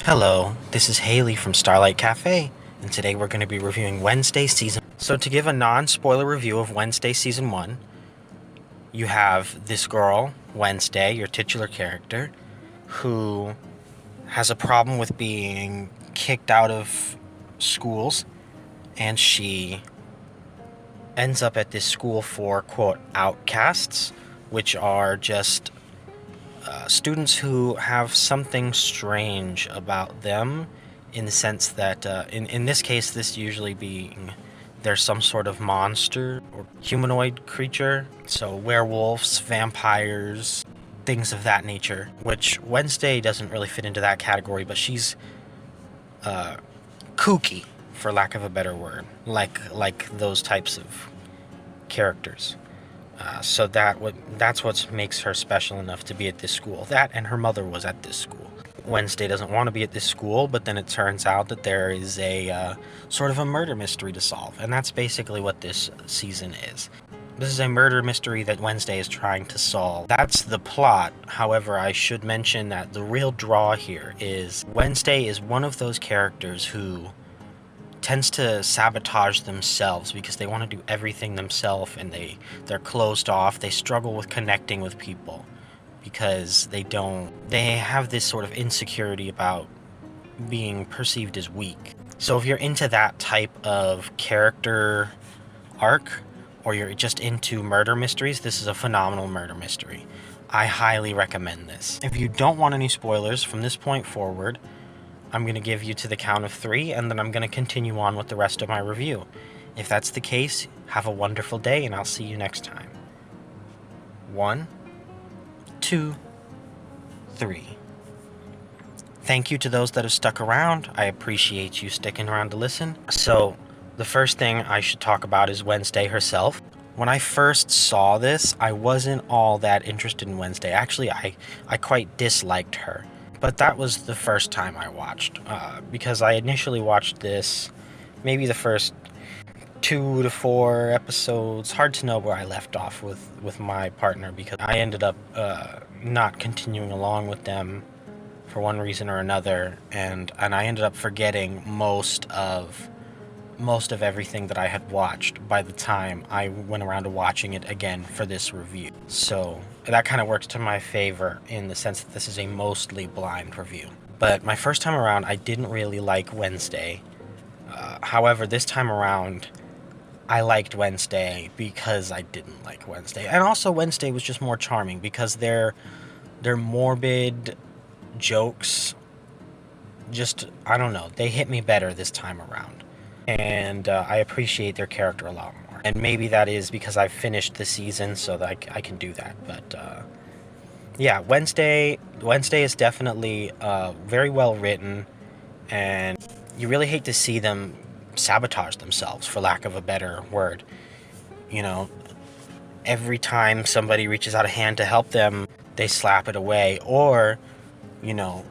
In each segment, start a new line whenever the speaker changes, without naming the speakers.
Hello, this is Haley from Starlight Cafe, and today we're going to be reviewing Wednesday Season. So to give a non-spoiler review of Wednesday Season 1, you have this girl, Wednesday, your titular character, who has a problem with being kicked out of schools, and she ends up at this school for, quote, outcasts, which are just students who have something strange about them, in the sense that, in this case, this usually being there's some sort of monster or humanoid creature. So werewolves, vampires, things of that nature, which Wednesday doesn't really fit into that category, but she's kooky, for lack of a better word, like those types of characters. So that's what makes her special enough to be at this school. That and her mother was at this school. Wednesday doesn't want to be at this school, but then it turns out that there is a sort of a murder mystery to solve, and that's basically what this season is. This is a murder mystery that Wednesday is trying to solve. That's the plot. However, I should mention that the real draw here is Wednesday is one of those characters who tends to sabotage themselves because they want to do everything themselves, and they're closed off. They struggle with connecting with people because they have this sort of insecurity about being perceived as weak. So if you're into that type of character arc, or you're just into murder mysteries, this is a phenomenal murder mystery. I highly recommend this. If you don't want any spoilers from this point forward, I'm going to give you to the count of 3, and then I'm going to continue on with the rest of my review. If that's the case, have a wonderful day, and I'll see you next time. 1, 2, 3. Thank you to those that have stuck around. I appreciate you sticking around to listen. So, the first thing I should talk about is Wednesday herself. When I first saw this, I wasn't all that interested in Wednesday. Actually, I quite disliked her. But that was the first time I watched, because I initially watched this, maybe the first 2 to 4 episodes. Hard to know where I left off with my partner, because I ended up not continuing along with them for one reason or another, and I ended up forgetting most of everything that I had watched by the time I went around to watching it again for this review. So that kind of works to my favor in the sense that this is a mostly blind review. But my first time around, I didn't really like Wednesday. However, this time around, I liked Wednesday because I didn't like Wednesday. And also Wednesday was just more charming because their morbid jokes, just, I don't know, they hit me better this time around. And I appreciate their character a lot more. And maybe that is because I've finished the season, so that I can do that. But yeah, Wednesday is definitely very well written, and you really hate to see them sabotage themselves, for lack of a better word. You know, every time somebody reaches out a hand to help them, they slap it away, or, you know,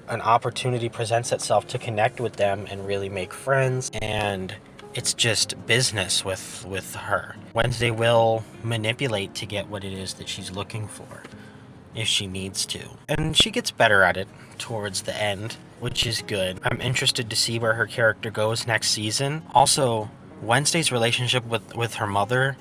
an opportunity presents itself to connect with them and really make friends, and it's just business with her. Wednesday will manipulate to get what it is that she's looking for, if she needs to. And she gets better at it towards the end, which is good. I'm interested to see where her character goes next season. Also, Wednesday's relationship with her mother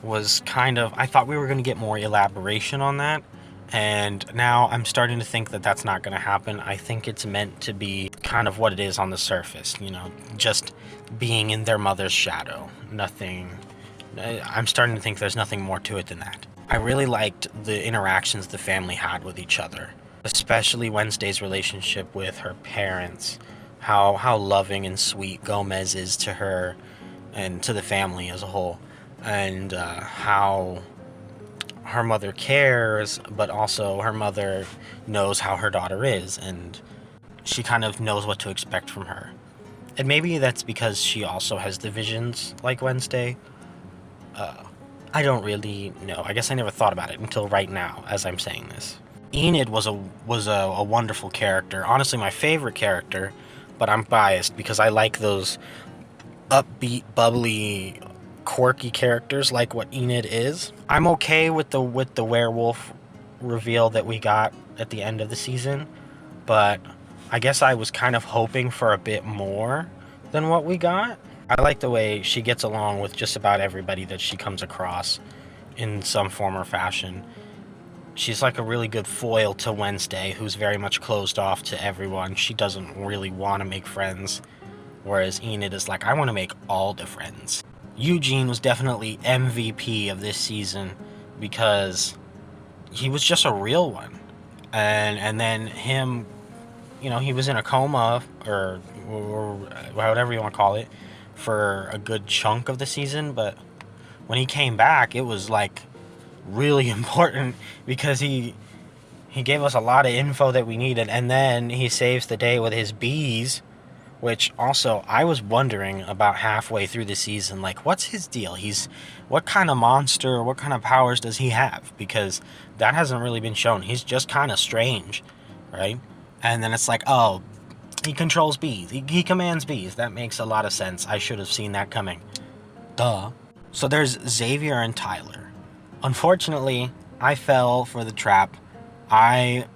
was kind of, I thought we were going to get more elaboration on that. And now I'm starting to think that that's not going to happen. I think it's meant to be kind of what it is on the surface, you know, just being in their mother's shadow. Nothing, I'm starting to think there's nothing more to it than that. I really liked the interactions the family had with each other, especially Wednesday's relationship with her parents, how loving and sweet Gomez is to her and to the family as a whole, and how her mother cares, but also her mother knows how her daughter is, and she kind of knows what to expect from her. And maybe that's because she also has the visions like Wednesday. I don't really know. I guess I never thought about it until right now as I'm saying this. Enid was a wonderful character. Honestly, my favorite character, but I'm biased because I like those upbeat, bubbly, quirky characters like what Enid is. I'm okay with the werewolf reveal that we got at the end of the season, but I guess I was kind of hoping for a bit more than what we got. I like the way she gets along with just about everybody that she comes across in some form or fashion. She's like a really good foil to Wednesday, who's very much closed off to everyone. She doesn't really want to make friends, whereas Enid is like, I want to make all the friends. Eugene was definitely MVP of this season because he was just a real one. And then him, he was in a coma or whatever you want to call it for a good chunk of the season, but when he came back, it was like really important because he gave us a lot of info that we needed, and then he saves the day with his bees, which also I was wondering about halfway through the season, like, what's his deal? What kind of monster, what kind of powers does he have? Because that hasn't really been shown. He's just kind of strange, right? And then it's like, oh, he controls bees. He commands bees. That makes a lot of sense. I should have seen that coming. Duh. So there's Xavier and Tyler. Unfortunately, I fell for the trap. I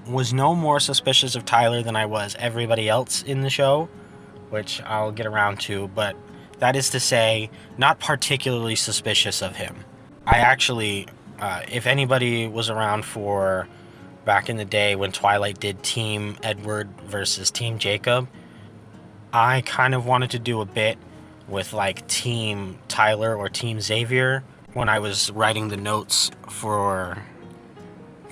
was no more suspicious of Tyler than I was everybody else in the show, which I'll get around to, but that is to say, not particularly suspicious of him. I actually, if anybody was around for back in the day when Twilight did Team Edward versus Team Jacob, I kind of wanted to do a bit with like Team Tyler or Team Xavier when I was writing the notes for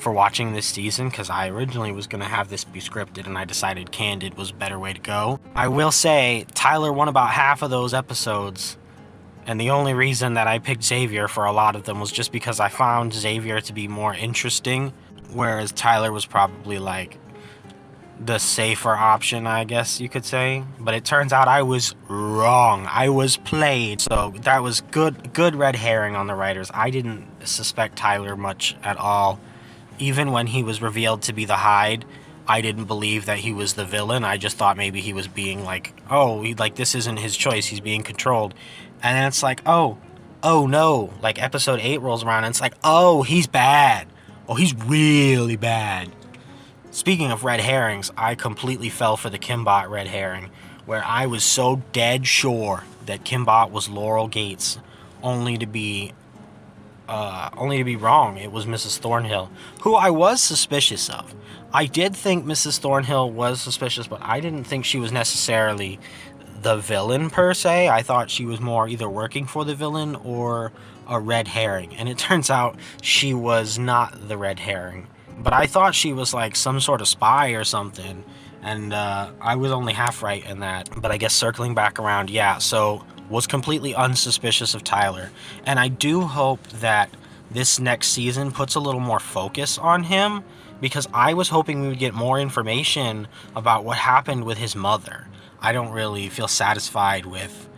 watching this season, because I originally was going to have this be scripted and I decided candid was a better way to go. I will say Tyler won about half of those episodes, and the only reason that I picked Xavier for a lot of them was just because I found Xavier to be more interesting, whereas Tyler was probably like the safer option, I guess you could say. But it turns out I was wrong. I was played. So that was good red herring on the writers. I didn't suspect Tyler much at all. Even when he was revealed to be the Hyde, I didn't believe that he was the villain. I just thought maybe he was being like, this isn't his choice. He's being controlled. And then it's like, oh no. Like episode 8 rolls around and it's like, oh, he's bad. Oh, he's really bad. Speaking of red herrings, I completely fell for the Kimbot red herring, where I was so dead sure that Kimbot was Laurel Gates, only to be wrong. It was Mrs. Thornhill, who I was suspicious of. I did think Mrs. Thornhill was suspicious, but I didn't think she was necessarily the villain per se. I thought she was more either working for the villain or a red herring, and it turns out she was not the red herring. But I thought she was like some sort of spy or something, and I was only half right in that. But I guess circling back around, yeah, so was completely unsuspicious of Tyler. And I do hope that this next season puts a little more focus on him, because I was hoping we would get more information about what happened with his mother. I don't really feel satisfied with,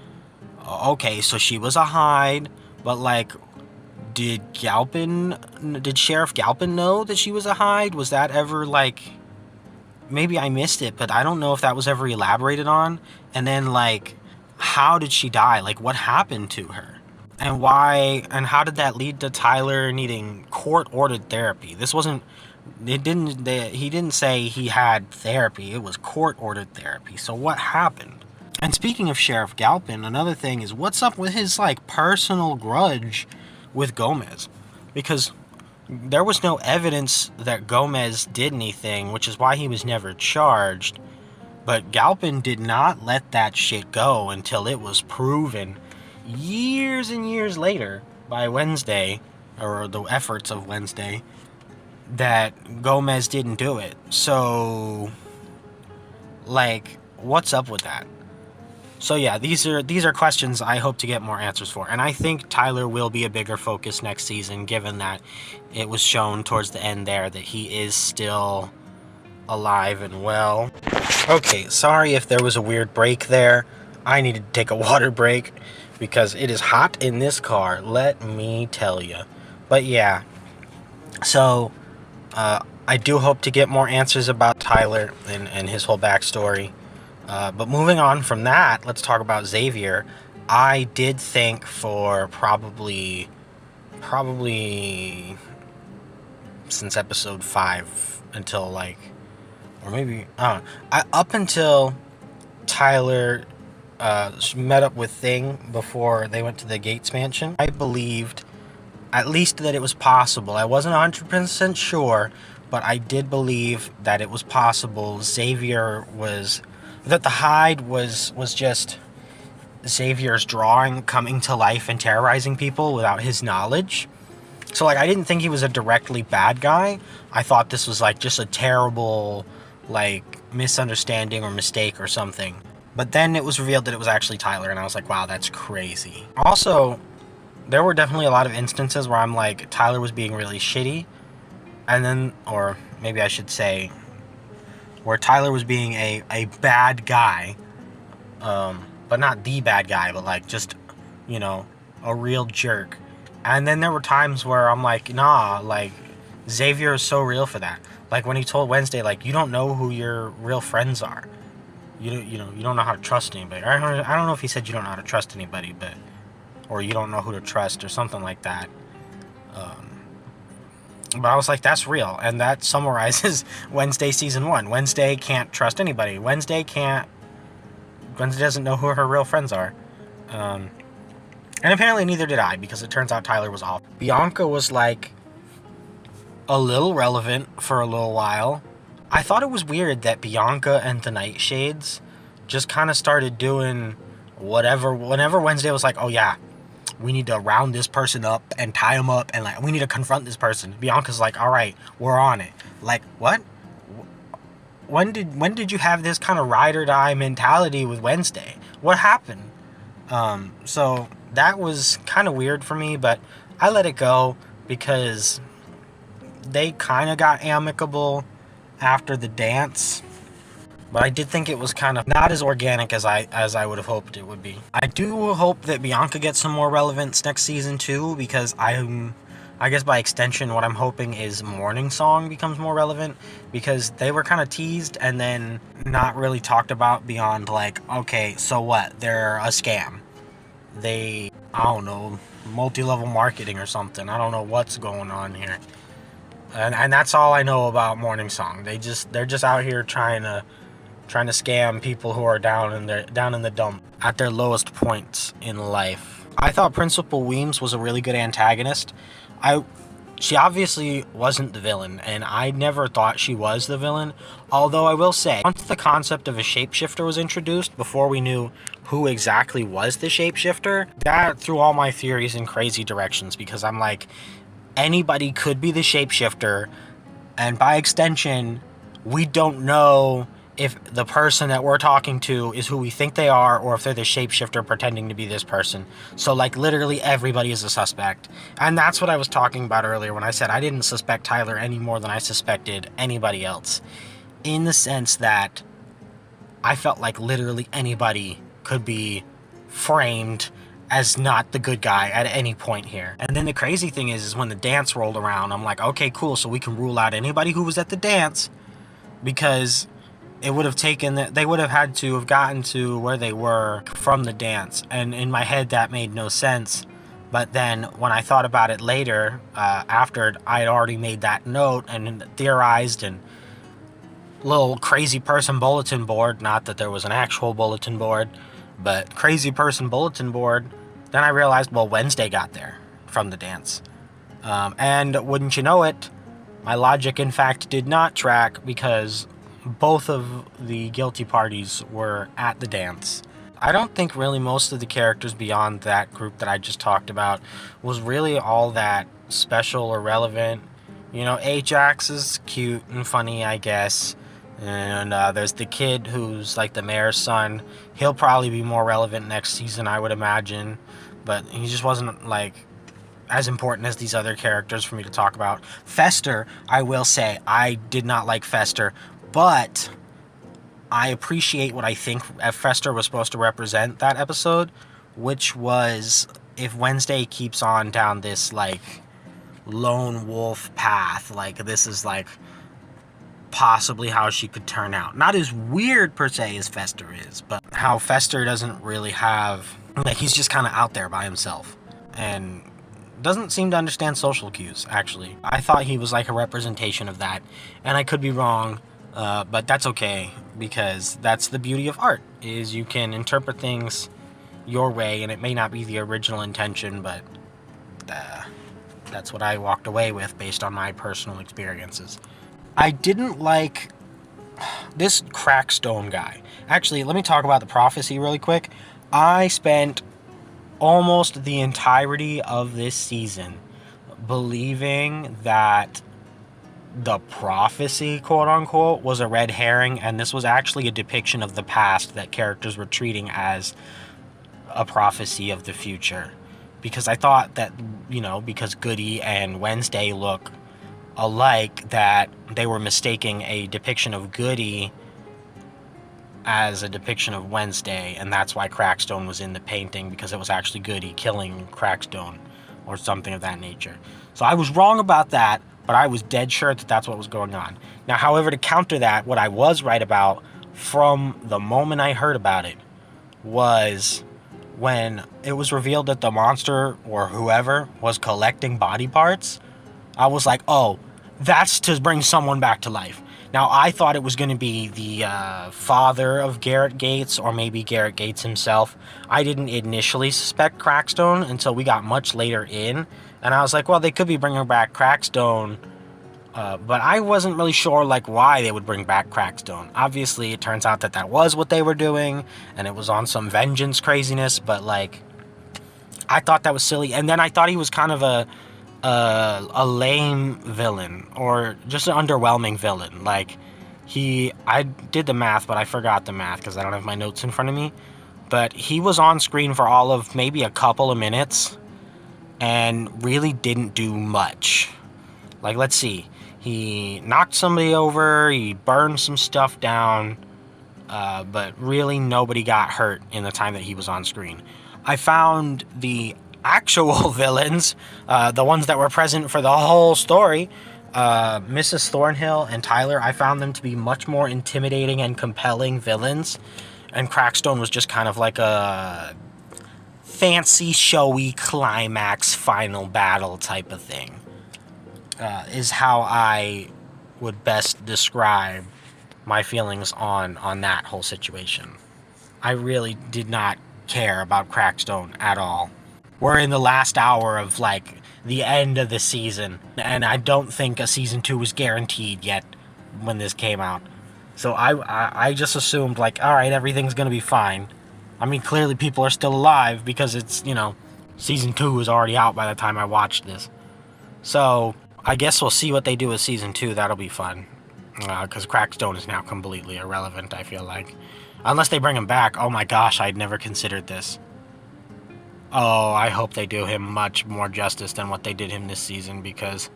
okay, so she was a Hyde, but like, did Sheriff Galpin know that she was a Hyde? Was that ever like, maybe I missed it, but I don't know if that was ever elaborated on. And then like, how did she die? Like, what happened to her? And why, and how did that lead to Tyler needing court-ordered therapy? He didn't say he had therapy. It was court-ordered therapy. So what happened? And speaking of Sheriff Galpin, another thing is, what's up with his like personal grudge with Gomez? Because there was no evidence that Gomez did anything, which is why he was never charged. But Galpin did not let that shit go until it was proven years and years later by Wednesday, or the efforts of Wednesday, that Gomez didn't do it. So, like, what's up with that? So yeah, these are questions I hope to get more answers for. And I think Tyler will be a bigger focus next season, given that it was shown towards the end there that he is still alive and well. Okay, sorry if there was a weird break there. I needed to take a water break because it is hot in this car, let me tell you. But yeah, so I do hope to get more answers about Tyler and his whole backstory. But moving on from that, let's talk about Xavier. I did think for probably since episode 5 until like, or maybe up until Tyler met up with Thing before they went to the Gates mansion, I believed at least that it was possible. I wasn't 100% sure, but I did believe that it was possible. That the hide was just Xavier's drawing coming to life and terrorizing people without his knowledge. So, like, I didn't think he was a directly bad guy. I thought this was, like, just a terrible, like, misunderstanding or mistake or something. But then it was revealed that it was actually Tyler, and I was like, wow, that's crazy. Also, there were definitely a lot of instances where I'm like, Tyler was being really shitty. And then, or maybe I should say, where Tyler was being a bad guy. But not the bad guy, but like just, a real jerk. And then there were times where I'm like, nah, like, Xavier is so real for that. Like when he told Wednesday, like, you don't know who your real friends are. You don't know how to trust anybody. I don't know if he said you don't know how to trust anybody, but, or you don't know who to trust or something like that. But I was like, that's real. And that summarizes Wednesday season 1. Wednesday can't trust anybody. Wednesday doesn't know who her real friends are. And apparently neither did I, because it turns out Tyler was off. Bianca was like a little relevant for a little while. I thought it was weird that Bianca and the Nightshades just kind of started doing whatever. Whenever Wednesday was like, oh yeah, we need to round this person up and tie him up, and like we need to confront this person, Bianca's like, all right, we're on it. Like, what? When did you have this kind of ride or die mentality with Wednesday? What happened? So that was kind of weird for me, but I let it go because they kind of got amicable after the dance. But I did think it was kind of not as organic as I would have hoped it would be. I do hope that Bianca gets some more relevance next season too, because I guess by extension what I'm hoping is Morning Song becomes more relevant, because they were kind of teased and then not really talked about beyond like, okay, so what? They're a scam. I don't know, multi-level marketing or something. I don't know what's going on here. And that's all I know about Morning Song. They're just out here trying to scam people who are down in the dump at their lowest points in life. I thought Principal Weems was a really good antagonist. She obviously wasn't the villain, and I never thought she was the villain. Although I will say, once the concept of a shapeshifter was introduced, before we knew who exactly was the shapeshifter, that threw all my theories in crazy directions, because I'm like, anybody could be the shapeshifter, and by extension, we don't know if the person that we're talking to is who we think they are, or if they're the shapeshifter pretending to be this person. So, like, literally everybody is a suspect. And that's what I was talking about earlier when I said I didn't suspect Tyler any more than I suspected anybody else. In the sense that I felt like literally anybody could be framed as not the good guy at any point here. And then the crazy thing is when the dance rolled around, I'm like, okay, cool, so we can rule out anybody who was at the dance, because it would have they would have had to have gotten to where they were from the dance. And in my head, that made no sense. But then when I thought about it later, after I had already made that note and theorized and little crazy person bulletin board, not that there was an actual bulletin board, but crazy person bulletin board, then I realized, well, Wednesday got there from the dance. And wouldn't you know it, my logic, in fact, did not track, because both of the guilty parties were at the dance. I don't think really most of the characters beyond that group that I just talked about was really all that special or relevant. Ajax is cute and funny, I guess. And there's the kid who's like the mayor's son. He'll probably be more relevant next season, I would imagine. But he just wasn't like as important as these other characters for me to talk about. Fester, I will say, I did not like Fester. But I appreciate what I think Fester was supposed to represent that episode, which was, if Wednesday keeps on down this, like, lone wolf path, like, this is, like, possibly how she could turn out. Not as weird, per se, as Fester is, but how Fester doesn't really have, like, he's just kind of out there by himself, and doesn't seem to understand social cues, actually. I thought he was, like, a representation of that, and I could be wrong. But that's okay, because that's the beauty of art, is you can interpret things your way, and it may not be the original intention, but uh, that's what I walked away with based on my personal experiences. I didn't like this Crackstone guy. Actually, let me talk about the prophecy really quick. I spent almost the entirety of this season believing that the prophecy, quote unquote, was a red herring, and this was actually a depiction of the past that characters were treating as a prophecy of the future. Because I thought that, because Goody and Wednesday look alike, that they were mistaking a depiction of Goody as a depiction of Wednesday, and that's why Crackstone was in the painting, because it was actually Goody killing Crackstone or something of that nature. So I was wrong about that, but I was dead sure that that's what was going on. Now, however, to counter that, what I was right about from the moment I heard about it was when it was revealed that the monster or whoever was collecting body parts. I was like, oh, that's to bring someone back to life. Now, I thought it was going to be the father of Garrett Gates, or maybe Garrett Gates himself. I didn't initially suspect Crackstone until we got much later in. And I was like, well, they could be bringing back Crackstone. But I wasn't really sure, why they would bring back Crackstone. Obviously, it turns out that that was what they were doing, and it was on some vengeance craziness, but, I thought that was silly. And then I thought he was kind of a lame villain, or just an underwhelming villain. I did the math, but I forgot the math because I don't have my notes in front of me. But he was on screen for all of maybe a couple of minutes and really didn't do much. Let's see. He knocked somebody over, he burned some stuff down, but really nobody got hurt in the time that he was on screen. I found the actual villains, the ones that were present for the whole story, Mrs. Thornhill and Tyler, I found them to be much more intimidating and compelling villains, and Crackstone was just kind of like a fancy, showy climax final battle type of thing, is how I would best describe my feelings on that whole situation. I really did not care about Crackstone at all. We're in the last hour of the end of the season, and I don't think a season 2 was guaranteed yet when this came out. So I just assumed all right, everything's gonna be fine. I mean, clearly people are still alive because it's, season 2 was already out by the time I watched this. So I guess we'll see what they do with season 2. That'll be fun, because Crackstone is now completely irrelevant, I feel like. Unless they bring him back. Oh my gosh, I'd never considered this. Oh, I hope they do him much more justice than what they did him this season, because,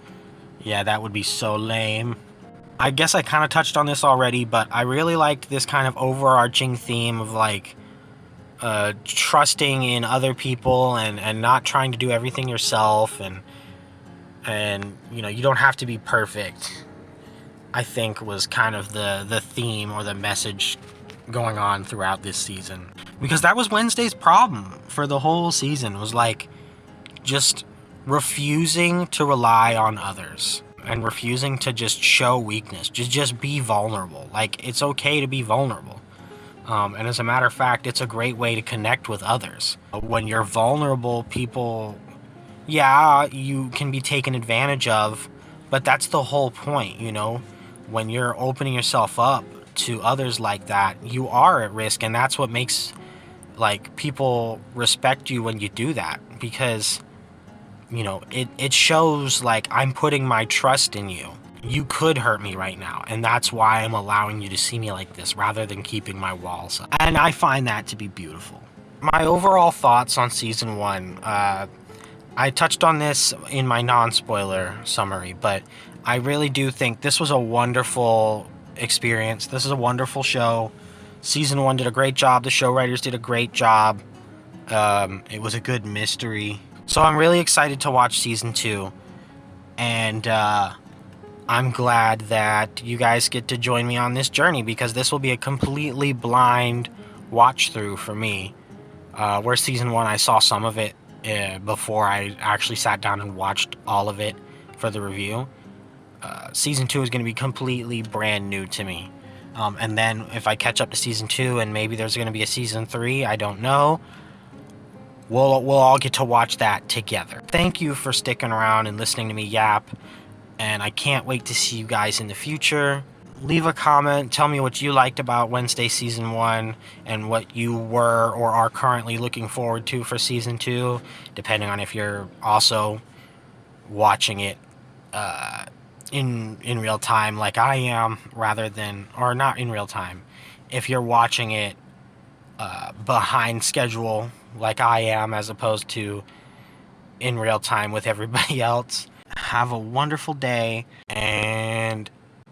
yeah, that would be so lame. I guess I kind of touched on this already, but I really liked this kind of overarching theme of, trusting in other people and not trying to do everything yourself, and you don't have to be perfect, I think was kind of the theme or the message going on throughout this season. Because that was Wednesday's problem for the whole season, was just refusing to rely on others and refusing to just show weakness. Just be vulnerable. It's okay to be vulnerable. And as a matter of fact, it's a great way to connect with others. When you're vulnerable, people, yeah, you can be taken advantage of, but that's the whole point, When you're opening yourself up to others like that, you are at risk, and that's what makes people respect you when you do that, because it shows I'm putting my trust in you. You could hurt me right now, and that's why I'm allowing you to see me like this rather than keeping my walls up. And I find that to be beautiful. My overall thoughts on season 1, I touched on this in my non-spoiler summary, but I really do think this was a wonderful experience. This is a wonderful show. Season 1 did a great job. The show writers did a great job. It was a good mystery. So I'm really excited to watch season 2. And I'm glad that you guys get to join me on this journey, because this will be a completely blind watch through for me. Where season 1, I saw some of it before I actually sat down and watched all of it for the review. Season 2 is going to be completely brand new to me. And then if I catch up to season 2 and maybe there's going to be a season 3, I don't know. We'll all get to watch that together. Thank you for sticking around and listening to me yap, and I can't wait to see you guys in the future. Leave a comment, tell me what you liked about Wednesday season 1 and what you were or are currently looking forward to for season 2, depending on if you're also watching it in real time like I am, rather than, or not in real time, if you're watching it behind schedule like I am, as opposed to in real time with everybody else. Have a wonderful day, and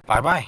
bye bye.